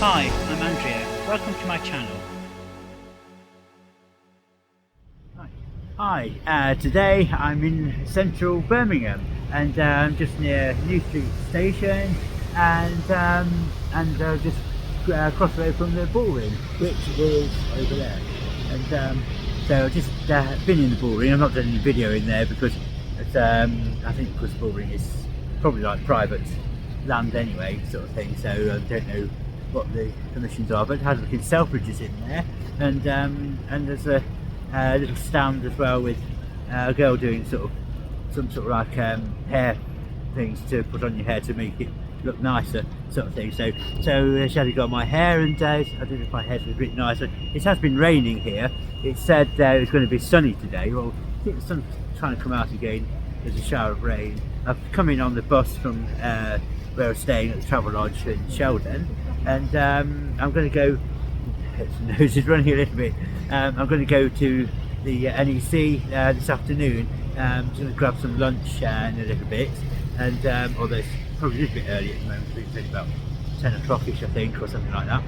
Hi, I'm Andrea. Welcome to my channel. Hi, today I'm in central Birmingham and I'm just near New Street Station and just across the road from the ballroom, which is over there. And so I've just been in the ballroom. I'm not doing any video in there because it's, I think because the ballroom is probably like private land anyway, sort of thing. So I don't know what the permissions are, but it has looking Selfridges in there, and there's a little stand as well with a girl doing some sort of like hair things to put on your hair to make it look nicer, sort of thing. So she had got my hair, and I don't know if my hair's a bit nicer. It has been raining here. It said it was going to be sunny today. Well, I think the sun's trying to come out again. There's a shower of rain. I've come in on the bus from where I was staying at the Travel Lodge in Sheldon, and I'm going to go. His nose is running a little bit. I'm going to go to the NEC this afternoon. I'm going to grab some lunch in a little bit, and although it's probably a little bit early at the moment, it's only about 10 o'clock-ish I think, or something like that.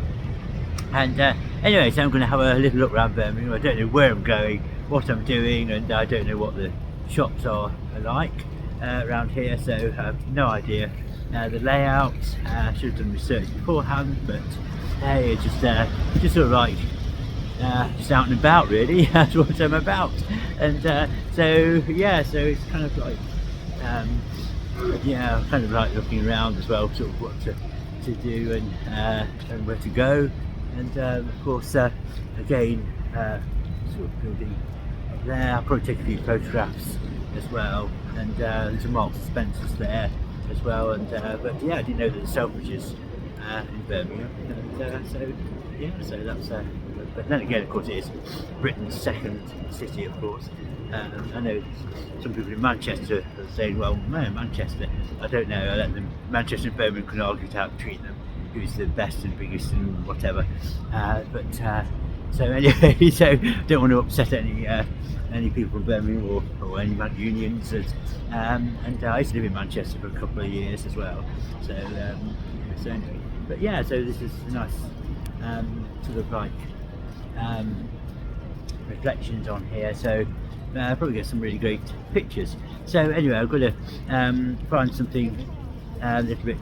And anyway, so I'm going to have a little look around Birmingham. I don't know where I'm going, what I'm doing, and I don't know what the shops are like around here, so I have no idea the layout. I should have done research beforehand, but hey, it's just sort of like just out and about really. That's what I'm about. And so yeah, so it's kind of like yeah, kind of like looking around as well, sort of what to do and where to go, and of course again sort of building up there. I'll probably take a few photographs as well, and there's a Marks and Spencer's there as well, and but yeah, I didn't know that the Selfridges in Birmingham, and so yeah, so that's but then again, of course, it is Britain's second city, of course. I know some people in Manchester are saying, well, no, Manchester, I don't know, I let them, Manchester and Birmingham can argue it out between them, who's the best and biggest and whatever, but so anyway, so don't want to upset any people from Birmingham or any Man Unions, and I used to live in Manchester for a couple of years as well, so anyway, but yeah, so this is a nice sort of like reflections on here, so I'll probably get some really great pictures. So anyway, I've got to find something a little bit,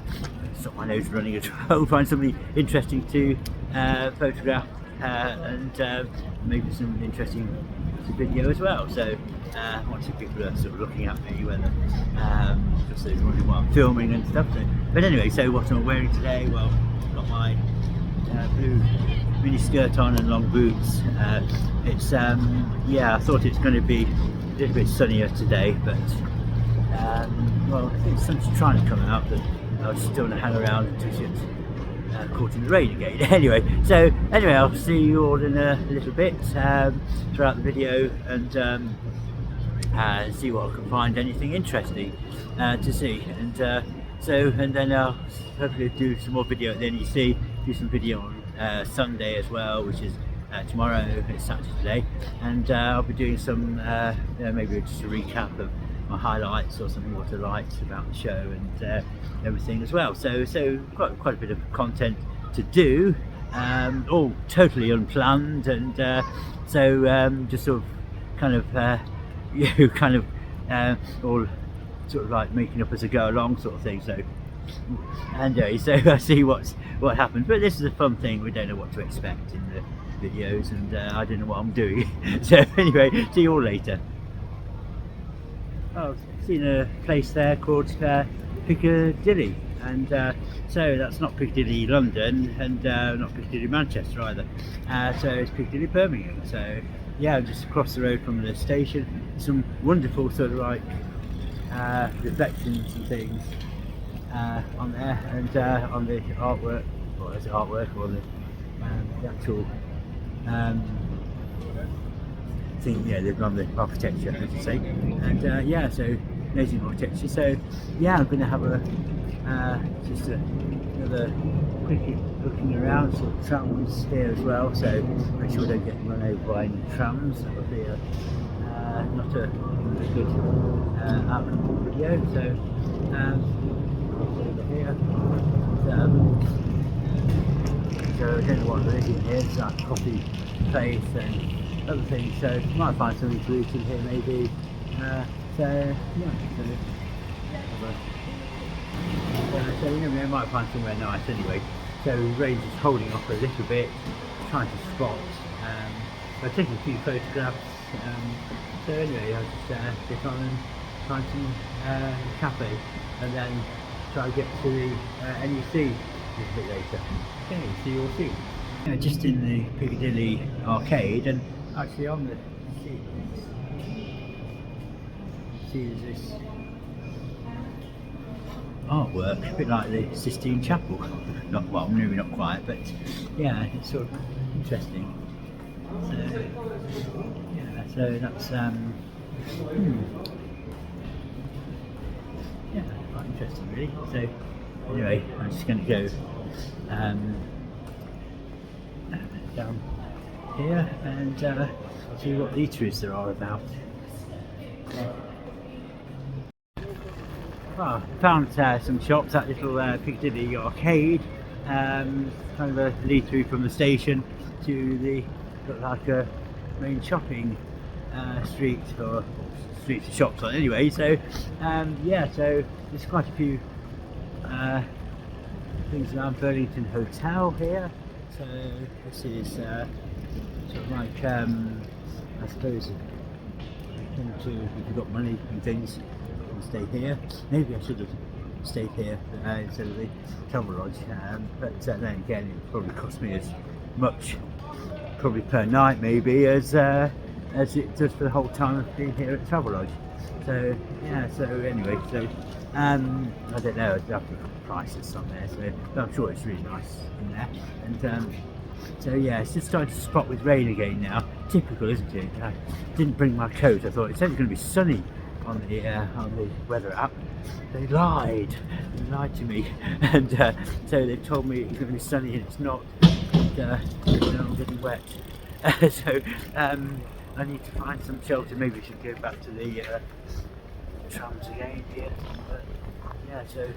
stop my nose running as well, find something interesting to photograph, and maybe some interesting video as well. So once people are sort of looking at me, whether because they're wondering what I'm filming and stuff. So, but anyway, so what am I wearing today? Well, I've got my blue mini skirt on and long boots. It's yeah, I thought it's going to be a little bit sunnier today, but well, I think the sun's trying to come out, but I was still going to hang around until it's caught in the rain again. Anyway, I'll see you all in a little bit throughout the video, and see what I can find, anything interesting to see, and then I'll hopefully do some more video at the NEC, do some video on Sunday as well, which is tomorrow. It's Saturday today, and I'll be doing some maybe just a recap of my highlights or something, what I liked about the show and everything as well. So quite a bit of content to do, all totally unplanned, and just sort of kind of all sort of like making up as I go along, sort of thing. So anyway, so I see what happens, but this is a fun thing. We don't know what to expect in the videos, and I don't know what I'm doing. So anyway, see you all later. I've seen a place there called Piccadilly, and so that's not Piccadilly London, and not Piccadilly Manchester either, so it's Piccadilly Birmingham. So yeah, just across the road from the station. Some wonderful sort of like reflections and things on there, and on the artwork, or is it artwork, or the actual thing, yeah, they've done the architecture, as you say, and yeah, so amazing architecture. So yeah, I'm going to have a just another quick looking around, sort of trams here as well, so make sure we don't get run over by any trams. That would be not a good outcome for the video. So over here, so I don't know what there is in here. It's like a coffee place and other things, so you might find something to eat in here maybe. So yeah, so you know, we might find somewhere nice anyway. So Range is holding off a little bit, trying to spot. I've taken a few photographs. So anyway, I'll just get on and find some cafe, and then try to get to the NEC a little bit later. Okay, see you all soon. Just in the Piccadilly Arcade, and actually on the see there's this artwork, a bit like the Sistine Chapel. Not well, maybe not quite, but yeah, it's sort of interesting. So yeah, so that's yeah, quite interesting really. So anyway, I'm just going to go down here and see what eateries there are about. Well, found some shops at little Piccadilly Arcade, kind of a lead through from the station to the look like a main shopping street or streets of shops on anyway. So yeah, so there's quite a few things around Burlington Hotel here. So this is sort of like I suppose if you've got money and things, you can stay here. Maybe I should have stayed here instead of the Travel Lodge, but then again it probably cost me as much probably per night maybe as it does for the whole time of being here at Travel Lodge. So yeah, so anyway, so I don't know, I'd have to look at the prices on there, so but I'm sure it's really nice in there. And so yeah, it's just starting to spot with rain again now. Typical, isn't it? I didn't bring my coat. I thought it said it's going to be sunny on the weather app. They lied to me, and so they told me it's going to be sunny and it's not. And I'm getting wet. So I need to find some shelter. Maybe we should go back to the trams again here. Yeah, so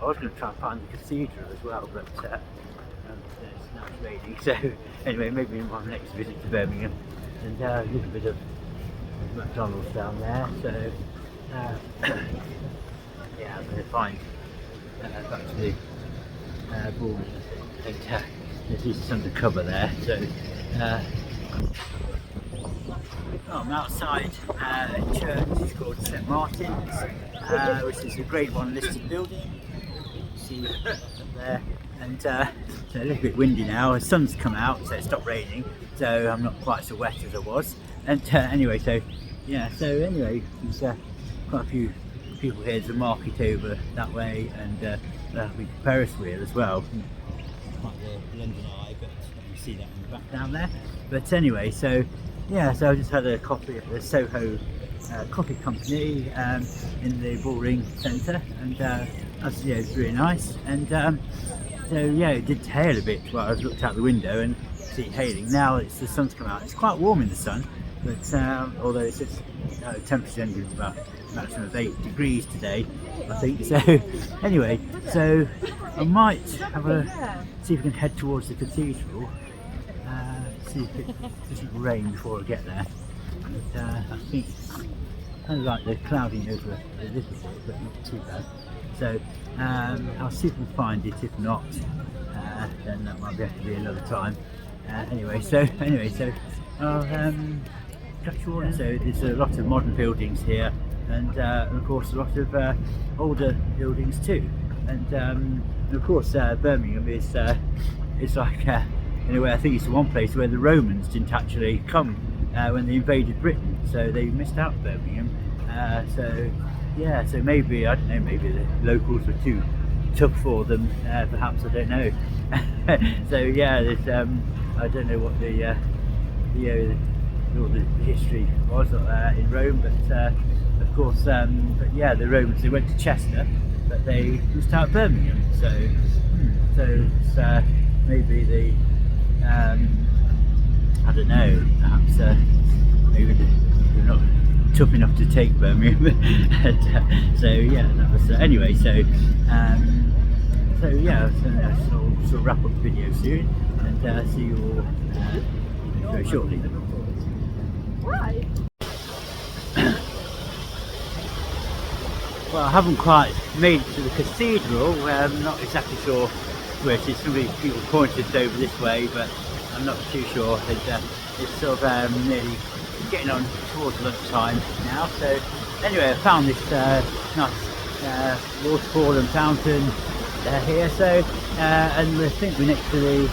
I was going to try and find the cathedral as well, but it's not raining. So anyway, maybe in my next visit to Birmingham, and a little bit of McDonald's down there. So yeah, I'm going to find back to the ball, and at least it's under cover there. So I'm outside a church. It's called St Martin's, which is a Grade 1 listed building. See up there, and so a little bit windy now. The sun's come out, so it stopped raining. So I'm not quite so wet as I was. And anyway, so yeah, so anyway, there's quite a few people here. There's a market over that way, and a big Ferris wheel as well. Quite the London Eye, but you see that in the back down there. But anyway, so yeah, so I just had a coffee at the Soho Coffee Company in the Bullring Centre, and that's, yeah, it's really nice. And so yeah, it did hail a bit while I looked out the window and see it hailing. Now the sun's come out. It's quite warm in the sun, but although it's just temperature only about a maximum of 8 degrees today, I think. So anyway, so I might see if we can head towards the cathedral, see if it doesn't rain before I get there. But I think kind of like the clouding over a little bit, but not too bad. So I'll see if I can find it. If not, then that might have to be another time. Anyway, so I'll catch you on. So there's a lot of modern buildings here, and of course a lot of older buildings too. And of course Birmingham is like in a way, I think it's the one place where the Romans didn't actually come when they invaded Britain, so they missed out Birmingham. So yeah, so maybe, I don't know, maybe the locals were too tough for them, perhaps, I don't know. So yeah, there's I don't know what the all the history was in Rome, but of course, but yeah, the Romans, they went to Chester, but they missed out Birmingham. So it's, maybe the I don't know, perhaps maybe they're not tough enough to take Birmingham. And, so yeah, that was anyway. So yeah, so sort of wrap up the video soon, and see you all very shortly. Well, I haven't quite made it to the cathedral. I'm not exactly sure where it is. Some people pointed over this way, but I'm not too sure. It's sort of nearly getting on towards lunchtime now. So anyway, I found this nice waterfall and fountain here. So and I think we're next to the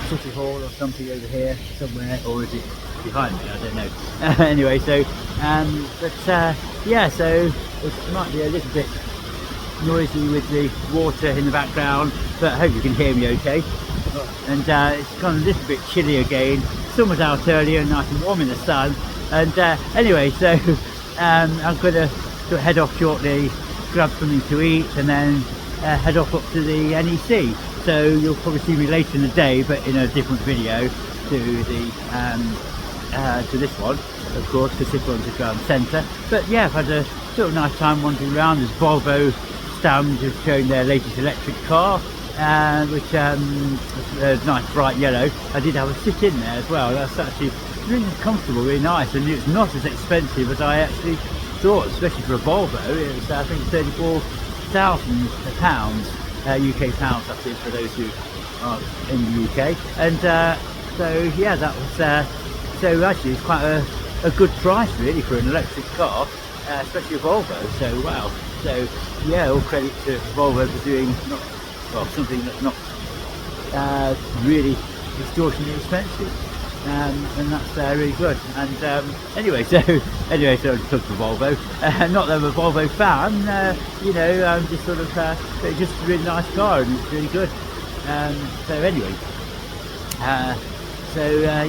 City Hall or something over here somewhere, or is it behind me? I don't know. Anyway, so yeah, so it might be a little bit noisy with the water in the background, but I hope you can hear me okay. And it's gone a little bit chilly again. Sun was out earlier, nice and warm in the sun. And anyway, so I'm going to head off shortly, grab something to eat, and then head off up to the NEC. So you'll probably see me later in the day, but in a different video to the to this one, of course, because this one's a centre. But yeah, I've had a sort of nice time wandering around. There's Volvo stand just showing their latest electric car, which is nice bright yellow. I did have a sit in there as well. That's actually really comfortable, really nice, and it's not as expensive as I actually thought, especially for a Volvo. It was, I think, £34,000 UK pounds, I think, for those who are in the UK. And so yeah, that was so actually it's quite a good price really for an electric car, especially a Volvo. So wow, so yeah, all credit to Volvo for doing something that's not really extortionately expensive. And that's really good. And anyway, so I just took the Volvo. Not that I'm a Volvo fan, you know. I'm just sort of it's just a really nice car, and it's really good. So anyway,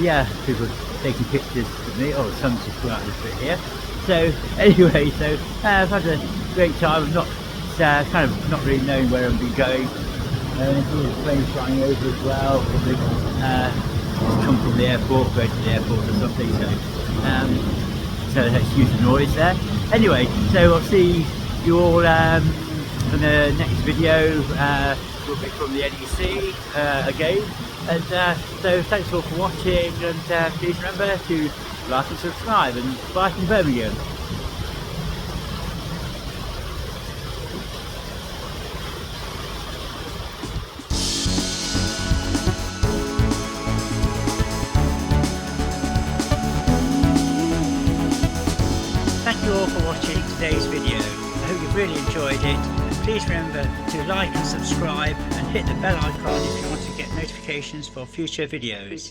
yeah, people taking pictures of me. Oh, the sun's just come out a little bit here. So anyway, so I've had a great time. I'm not kind of not really knowing where I'm going. There's a plane flying over as well. Come from the airport, go to the airport or something, so excuse the noise there. Anyway, so I'll see you all in the next video. Will be from the NEC again, and so thanks all for watching, and please remember to like and subscribe, and bye from Birmingham. Thank you all for watching today's video. I hope you've really enjoyed it. Please remember to like and subscribe, and hit the bell icon if you want to get notifications for future videos.